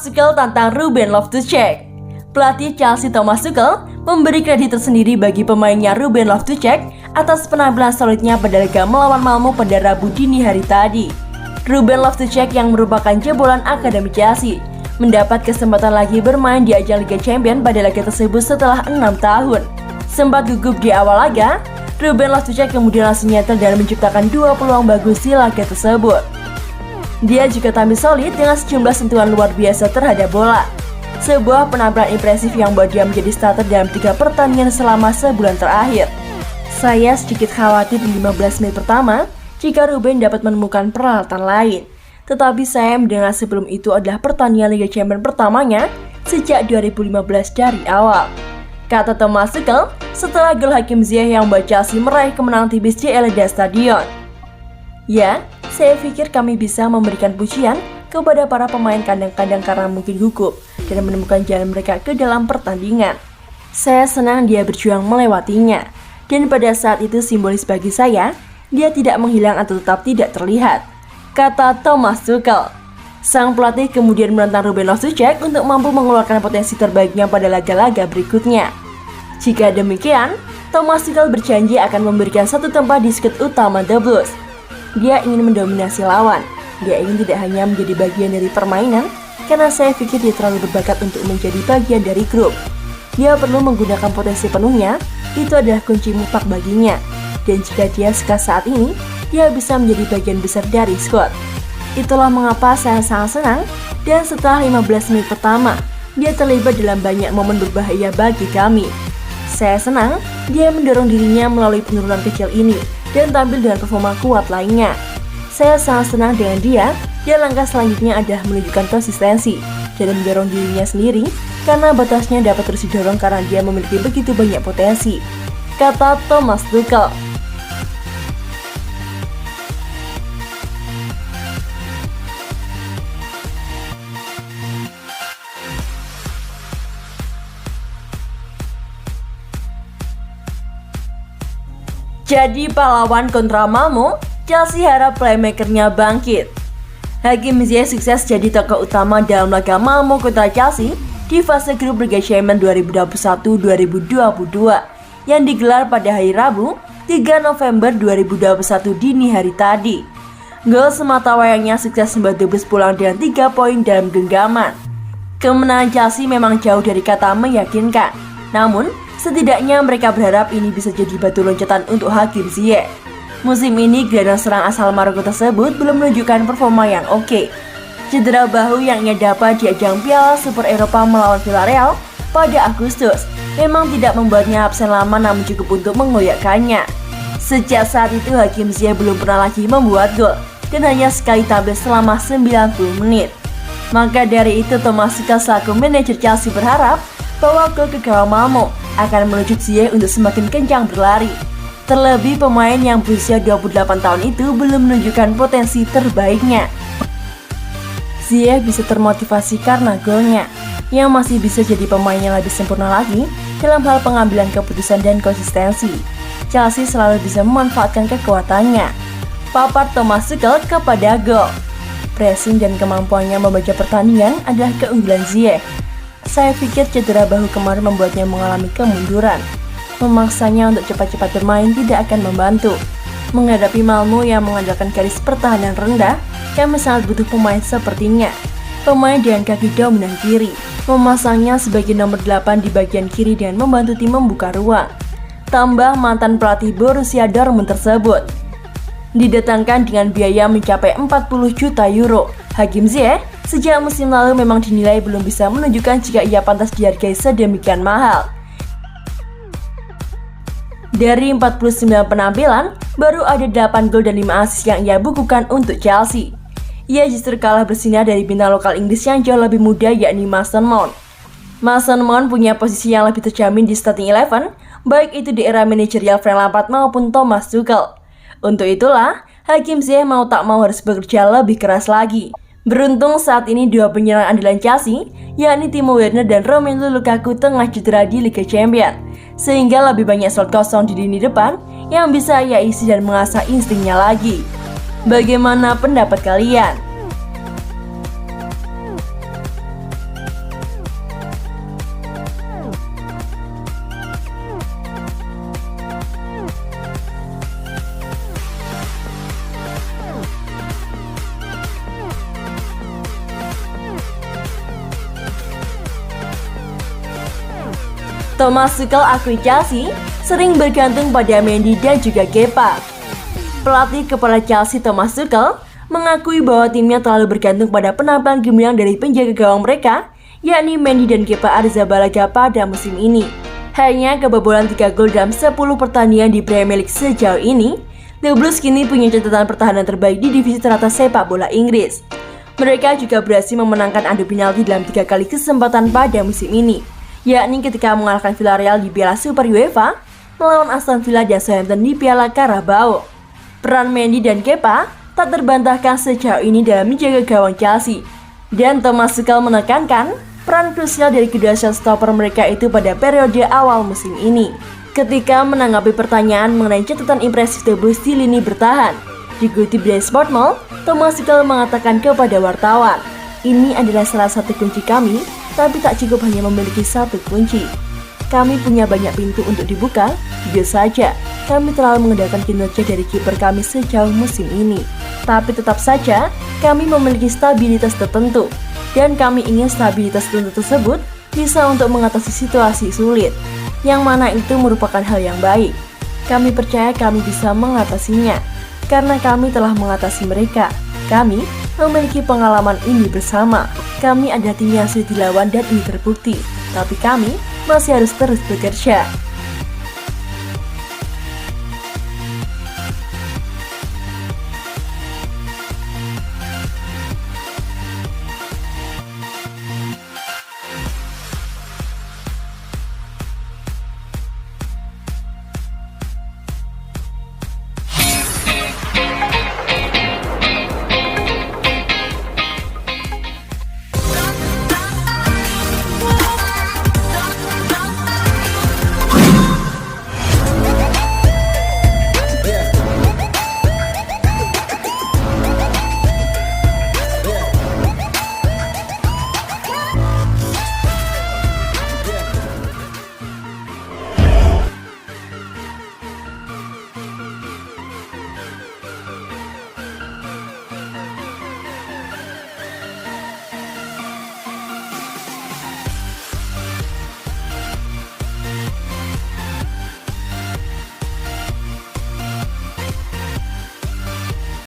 Thomas Tuchel tantang Ruben Loftus-Cheek. Pelatih Chelsea Thomas Tuchel memberi kredit tersendiri bagi pemainnya Ruben Loftus-Cheek atas penampilan solidnya pada laga melawan Malmo pada Rabu dini hari tadi. Ruben Loftus-Cheek yang merupakan jebolan akademi Chelsea mendapat kesempatan lagi bermain di ajang Liga Champions pada laga tersebut setelah 6 tahun. Sempat gugup di awal laga, Ruben Loftus-Cheek kemudian langsung nyetel dan menciptakan 2 peluang bagus di laga tersebut. Dia juga tampil solid dengan sejumlah sentuhan luar biasa terhadap bola. Sebuah penampilan impresif yang membuat dia menjadi starter dalam 3 pertandingan selama sebulan terakhir. Saya sedikit khawatir di 15 menit pertama jika Ruben dapat menemukan peralatan lain. Tetapi saya mendengar sebelum itu adalah pertandingan Liga Champions pertamanya sejak 2015 dari awal, kata Thomas Tuchel setelah gol Hakim Ziyech yang membuat Chelsea meraih kemenangan tipis di Etihad Stadion. Ya, saya pikir kami bisa memberikan pujian kepada para pemain kadang-kadang karena mungkin gugup dan menemukan jalan mereka ke dalam pertandingan. Saya senang dia berjuang melewatinya, dan pada saat itu simbolis bagi saya, dia tidak menghilang atau tetap tidak terlihat, kata Thomas Tuchel. Sang pelatih kemudian menantang Ruben Loftus-Cheek untuk mampu mengeluarkan potensi terbaiknya pada laga-laga berikutnya. Jika demikian, Thomas Tuchel berjanji akan memberikan satu tempat di skuad utama The Blues. Dia ingin mendominasi lawan. Dia ingin tidak hanya menjadi bagian dari permainan, karena saya pikir dia terlalu berbakat untuk menjadi bagian dari grup. Dia perlu menggunakan potensi penuhnya, itu adalah kunci mutlak baginya. Dan jika dia suka saat ini, dia bisa menjadi bagian besar dari skuad. Itulah mengapa saya sangat senang, dan setelah 15 menit pertama, dia terlibat dalam banyak momen berbahaya bagi kami. Saya senang dia mendorong dirinya melalui penurunan kecil ini dan tampil dengan performa kuat lainnya. Saya sangat senang dengan dia, dan langkah selanjutnya adalah menunjukkan konsistensi dan mendorong dirinya sendiri karena batasnya dapat terus didorong karena dia memiliki begitu banyak potensi, kata Thomas Tuchel. Jadi pahlawan kontra Malmo, Chelsea harap playmakernya bangkit. Hakim Ziyech sukses jadi tokoh utama dalam laga Malmo kontra Chelsea di fase grup Liga Champions 2021-2022 yang digelar pada hari Rabu 3 November 2021 dini hari tadi. Gol semata wayangnya sukses membuat The Blues pulang dengan 3 poin dalam genggaman. Kemenangan Chelsea memang jauh dari kata meyakinkan, namun setidaknya mereka berharap ini bisa jadi batu loncatan untuk Hakim Ziyech. Musim ini gelandang serang asal Maroko tersebut belum menunjukkan performa yang oke. Cedera bahu yang ia dapat di ajang Piala Super Eropa melawan Villarreal pada Agustus memang tidak membuatnya absen lama, namun cukup untuk mengoyakkannya. Sejak saat itu Hakim Ziyech belum pernah lagi membuat gol dan hanya sekali tampil selama 90 menit. Maka dari itu Thomas Tuchel selaku manajer Chelsea berharap bahwa gol ke gawang Malmo akan menuju Ziyech untuk semakin kencang berlari. Terlebih pemain yang berusia 28 tahun itu belum menunjukkan potensi terbaiknya. Ziyech bisa termotivasi karena golnya, yang masih bisa jadi pemain yang lebih sempurna lagi dalam hal pengambilan keputusan dan konsistensi. Chelsea selalu bisa memanfaatkan kekuatannya, papar Thomas Tuchel kepada gol. Pressing dan kemampuannya membaca pertandingan adalah keunggulan Ziyech. Saya pikir cedera bahu kemarin membuatnya mengalami kemunduran. Memaksanya untuk cepat-cepat bermain tidak akan membantu. Menghadapi Malmo yang mengandalkan garis pertahanan rendah, kami sangat butuh pemain sepertinya. Pemain dengan kaki dominan kiri, memasangnya sebagai nomor 8 di bagian kiri dan membantu tim membuka ruang. Tambah mantan pelatih Borussia Dortmund tersebut didatangkan dengan biaya mencapai 40 juta euro. Hakim Ziyech sejak musim lalu memang dinilai belum bisa menunjukkan jika ia pantas dihargai sedemikian mahal. Dari 49 penampilan, baru ada 8 gol dan 5 assist yang ia bukukan untuk Chelsea. Ia justru kalah bersinar dari bintang lokal Inggris yang jauh lebih muda, yakni Mason Mount. Mason Mount punya posisi yang lebih terjamin di starting 11, baik itu di era manajerial Frank Lampard maupun Thomas Tuchel. Untuk itulah, Hakim Ziyech mau tak mau harus bekerja lebih keras lagi. Beruntung saat ini dua penyerang andalan Chelsea, yakni Timo Werner dan Romelu Lukaku tengah cedera di Liga Champions, sehingga lebih banyak slot kosong di lini depan yang bisa ia isi dan mengasah instingnya lagi. Bagaimana pendapat kalian? Thomas Tuchel akui Chelsea sering bergantung pada Mendy dan juga Kepa. Pelatih kepala Chelsea Thomas Tuchel mengakui bahwa timnya terlalu bergantung pada penampilan gemilang dari penjaga gawang mereka, yakni Mendy dan Kepa Arrizabalaga pada musim ini. Hanya kebobolan 3 gol dalam 10 pertandingan di Premier League sejauh ini, The Blues kini punya catatan pertahanan terbaik di divisi teratas sepak bola Inggris. Mereka juga berhasil memenangkan adu penalti dalam 3 kali kesempatan pada musim ini, yakni ketika mengalahkan Villarreal di Piala Super UEFA, melawan Aston Villa dan Southampton di Piala Carabao. Peran Mendy dan Kepa tak terbantahkan sejauh ini dalam menjaga gawang Chelsea, dan Thomas Tuchel menekankan peran krusial dari kedua shotstopper mereka itu pada periode awal musim ini. Ketika menanggapi pertanyaan mengenai catatan impresif The Blues di lini bertahan, dikutip dari Sportmail, Thomas Tuchel mengatakan kepada wartawan, "Ini adalah salah satu kunci kami, tapi tak cukup hanya memiliki satu kunci. Kami punya banyak pintu untuk dibuka, jujur saja, kami terlalu mengandalkan kinerja dari kiper kami sejauh musim ini. Tapi tetap saja, kami memiliki stabilitas tertentu. Dan kami ingin stabilitas tertentu tersebut bisa untuk mengatasi situasi sulit, yang mana itu merupakan hal yang baik. Kami percaya kami bisa mengatasinya, karena kami telah mengatasi mereka. Kami memiliki pengalaman ini bersama. Kami adalah tim yang sulit dilawan dan ini terbukti, tapi kami masih harus terus bekerja."